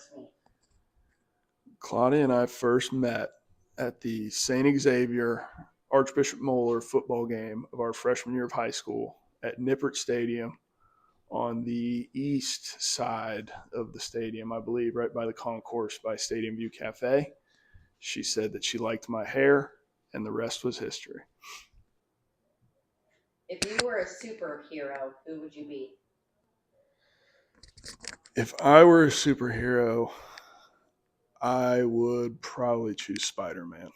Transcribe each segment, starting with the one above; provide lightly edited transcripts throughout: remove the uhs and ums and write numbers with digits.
first meet? Claudia and I first met at the St. Xavier Archbishop Moeller football game of our freshman year of high school at Nippert Stadium on the east side of the stadium, I believe, right by the concourse by Stadium View Cafe. She said that she liked my hair, and the rest was history. If you were a superhero, who would you be? If I were a superhero, I would probably choose Spider-Man.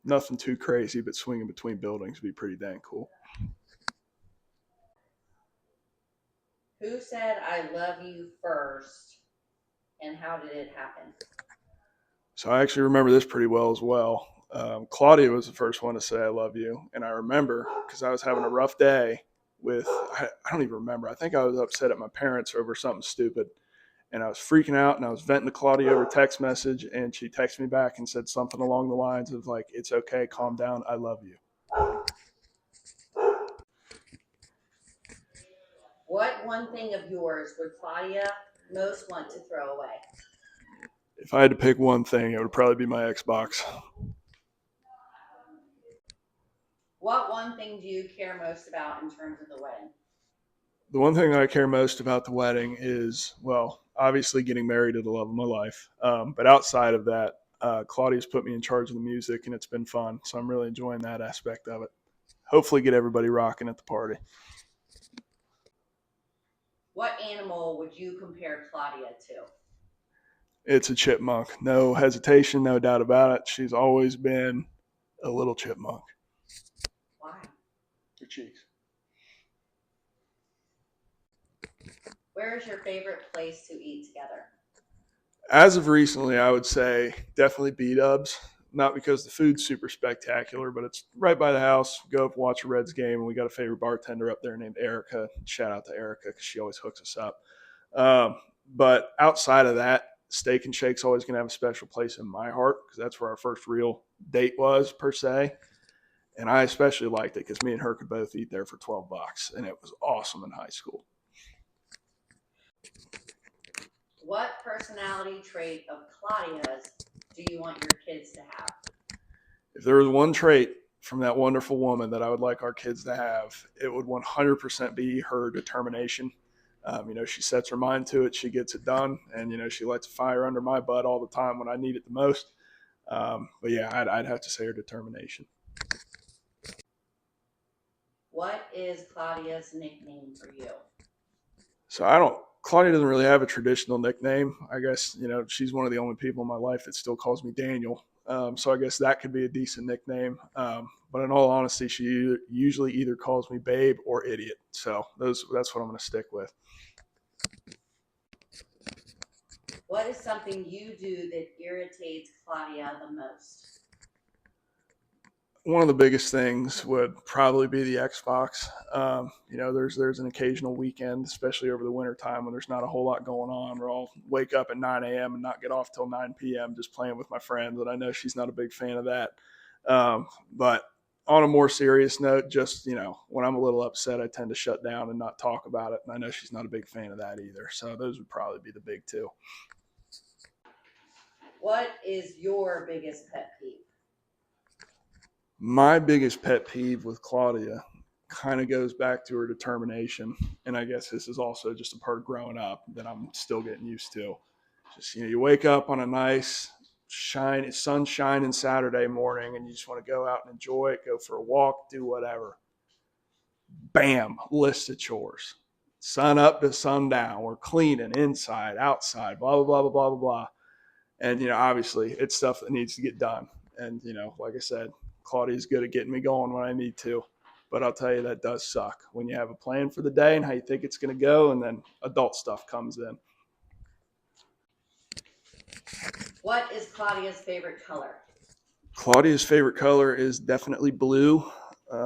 Nothing too crazy, but swinging between buildings would be pretty dang cool. Who said I love you first, and how did it happen? So I actually remember this pretty well as well. Claudia was the first one to say I love you, and I remember because I was having a rough day with I don't even remember. I think I was upset at my parents over something stupid, and I was freaking out, and I was venting to Claudia over text message, and she texted me back and said something along the lines of like, "It's okay, calm down, I love you." What one thing of yours would Claudia most want to throw away? If I had to pick one thing, it would probably be my Xbox. What one thing do you care most about in terms of the wedding? The one thing I care most about the wedding is, well, obviously getting married to the love of my life. But outside of that, Claudia's put me in charge of the music, and it's been fun. So I'm really enjoying that aspect of it. Hopefully, get everybody rocking at the party. What animal would you compare Claudia to? It's a chipmunk. No hesitation, no doubt about it. She's always been a little chipmunk. Why? Your cheeks. Where is your favorite place to eat together? As of recently, I would say definitely B-dubs. Not because the food's super spectacular, but it's right by the house. Go up, watch a Reds game, and we got a favorite bartender up there named Erica. Shout out to Erica because she always hooks us up. But outside of that, Steak and Shake's always going to have a special place in my heart because that's where our first real date was, per se. And I especially liked it because me and her could both eat there for $12, and it was awesome in high school. What personality trait of Claudia's do you want your kids to have? If there was one trait from that wonderful woman that I would like our kids to have, it would 100% be her determination. She sets her mind to it, she gets it done, and she lights a fire under my butt all the time when I need it the most. But yeah, I'd have to say her determination. What is Claudia's nickname for you? So Claudia doesn't really have a traditional nickname. I guess, she's one of the only people in my life that still calls me Daniel. So I guess that could be a decent nickname. But in all honesty, she usually either calls me babe or idiot. So that's what I'm going to stick with. What is something you do that irritates Claudia the most? One of the biggest things would probably be the Xbox. There's an occasional weekend, especially over the winter time when there's not a whole lot going on, where I'll wake up at 9 a.m. and not get off till 9 p.m. just playing with my friends, and I know she's not a big fan of that. But on a more serious note, just, when I'm a little upset, I tend to shut down and not talk about it, and I know she's not a big fan of that either. So those would probably be the big two. What is your biggest pet peeve? My biggest pet peeve with Claudia kind of goes back to her determination. And I guess this is also just a part of growing up that I'm still getting used to. Just, you wake up on a nice, sunshine Saturday morning and you just want to go out and enjoy it, go for a walk, do whatever. Bam, list of chores. Sun up to sundown. We're cleaning inside, outside, blah, blah, blah, blah, blah, blah, blah. And, obviously it's stuff that needs to get done. And, like I said, Claudia's good at getting me going when I need to. But I'll tell you, that does suck when you have a plan for the day and how you think it's going to go, and then adult stuff comes in. What is Claudia's favorite color? Claudia's favorite color is definitely blue,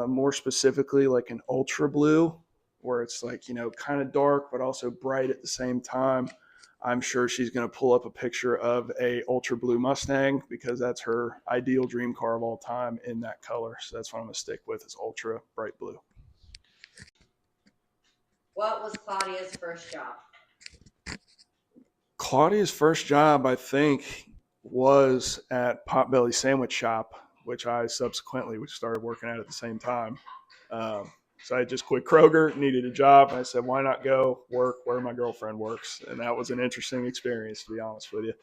more specifically like an ultra blue, where it's like, kind of dark, but also bright at the same time. I'm sure she's going to pull up a picture of a ultra blue Mustang because that's her ideal dream car of all time in that color. So that's what I'm going to stick with, is ultra bright blue. What was Claudia's first job? Claudia's first job, I think, was at Potbelly Sandwich Shop, which I subsequently started working at the same time. Um, so I just quit Kroger, needed a job, and I said, why not go work where my girlfriend works? And that was an interesting experience, to be honest with you.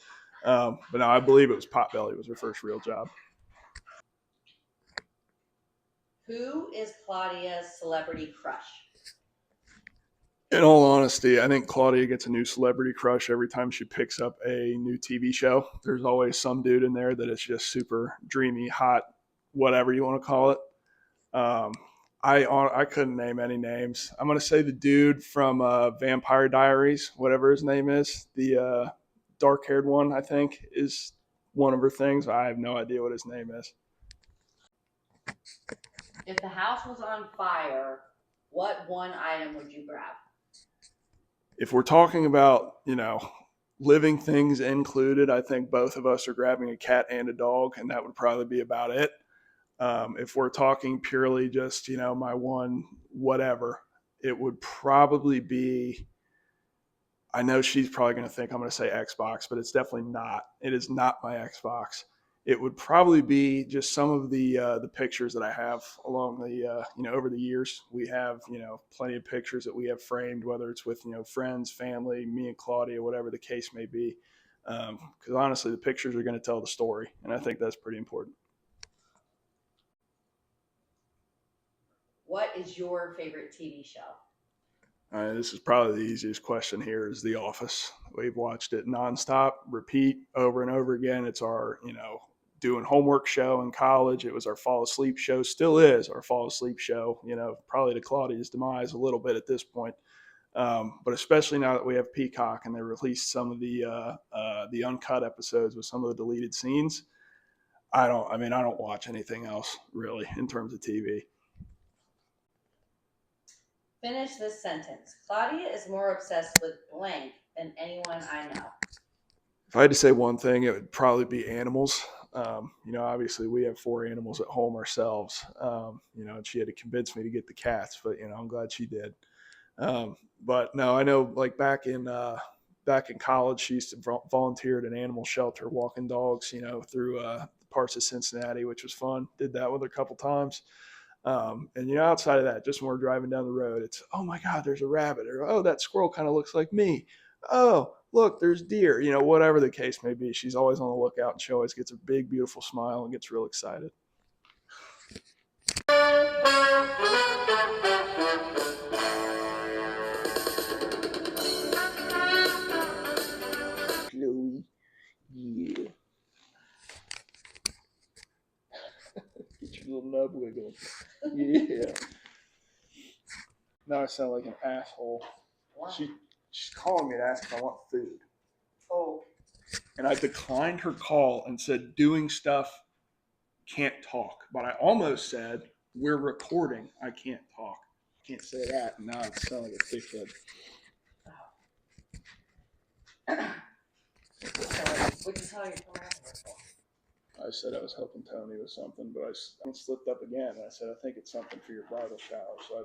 But no, I believe it was Potbelly was her first real job. Who is Claudia's celebrity crush? In all honesty, I think Claudia gets a new celebrity crush every time she picks up a new TV show. There's always some dude in there that is just super dreamy, hot, whatever you want to call it. Um, I couldn't name any names. I'm gonna say the dude from Vampire Diaries, whatever his name is, the dark haired one. I think is one of her things. I have no idea what his name is. If the house was on fire, what one item would you grab? If we're talking about living things included, I think both of us are grabbing a cat and a dog, and that would probably be about it. If we're talking purely just, my one whatever, it would probably be. I know she's probably going to think I'm going to say Xbox, but it's definitely not. It is not my Xbox. It would probably be just some of the pictures that I have along the over the years. We have plenty of pictures that we have framed, whether it's with friends, family, me and Claudia, whatever the case may be. Because honestly, the pictures are going to tell the story, and I think that's pretty important. What is your favorite TV show? This is probably the easiest question here is The Office. We've watched it nonstop, repeat over and over again. It's our, doing homework show in college. It was our fall asleep show, still is our fall asleep show, probably to Claudia's demise a little bit at this point. But especially now that we have Peacock and they released some of the uncut episodes with some of the deleted scenes. I don't watch anything else really in terms of TV. Finish this sentence. Claudia is more obsessed with blank than anyone I know. If I had to say one thing, it would probably be animals. Obviously we have 4 animals at home ourselves. And she had to convince me to get the cats, but I'm glad she did. But no, I know like back in college, she used to volunteer at an animal shelter, walking dogs, through parts of Cincinnati, which was fun. Did that with her a couple times. And outside of that, just when we're driving down the road, it's, oh my God, there's a rabbit, or oh, that squirrel kind of looks like me. Oh, look, there's deer. Whatever the case may be, she's always on the lookout, and she always gets a big, beautiful smile and gets real excited. Chloe, yeah. Get your little nub wiggle. Yeah. Now I sound like an asshole. Wow. She's calling me to ask if I want food. Oh. And I declined her call and said, doing stuff, can't talk. But I almost said, we're recording, I can't talk. Can't say that. And now I sound like a dickhead. What did you tell your friend? I said I was helping Tony with something, but I slipped up again. And I said, I think it's something for your bridal shower. So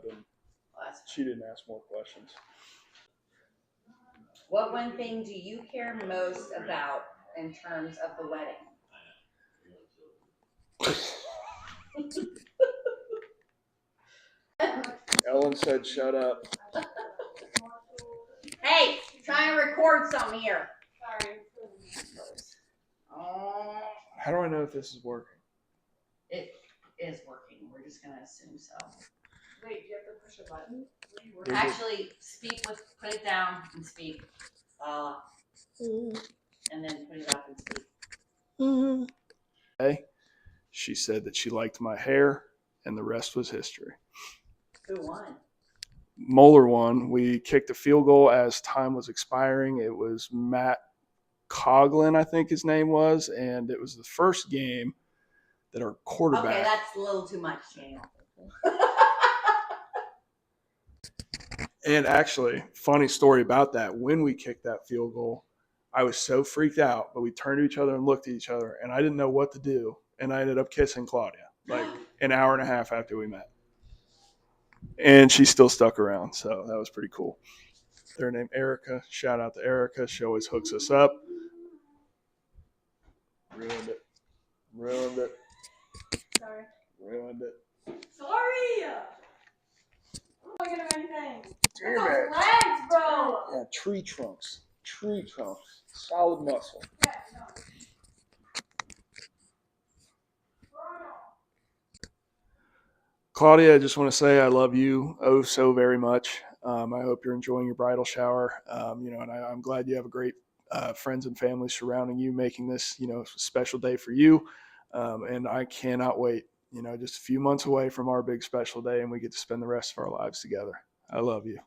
she didn't ask more questions. What one thing do you care most about in terms of the wedding? Ellen said, shut up. Hey, trying to record something here. Sorry. How do I know if this is working? It is working. We're just going to assume so. Wait, do you have to push a button? Actually, put it down and speak. And then put it up and speak. Hey, she said that she liked my hair, and the rest was history. Who won? Moeller won. We kicked a field goal as time was expiring. It was Matt Coughlin, I think his name was, and it was the first game that our quarterback. Okay, that's a little too much, Daniel. And actually, funny story about that. When we kicked that field goal, I was so freaked out, but we turned to each other and looked at each other, and I didn't know what to do. And I ended up kissing Claudia like an hour and a half after we met. And she still stuck around, so that was pretty cool. there named Erica. Shout out to Erica. She always hooks us up. Ruined it. Ruined it. Sorry. Ruined it. Sorry! I'm not gonna do anything. Damn Those it. legs, bro! Yeah, tree trunks. Tree trunks. Solid muscle. Yeah, no. Claudia, I just want to say I love you oh so very much. I hope you're enjoying your bridal shower. And I'm glad you have a great friends and family surrounding you, making this, a special day for you. And I cannot wait. Just a few months away from our big special day, and we get to spend the rest of our lives together. I love you.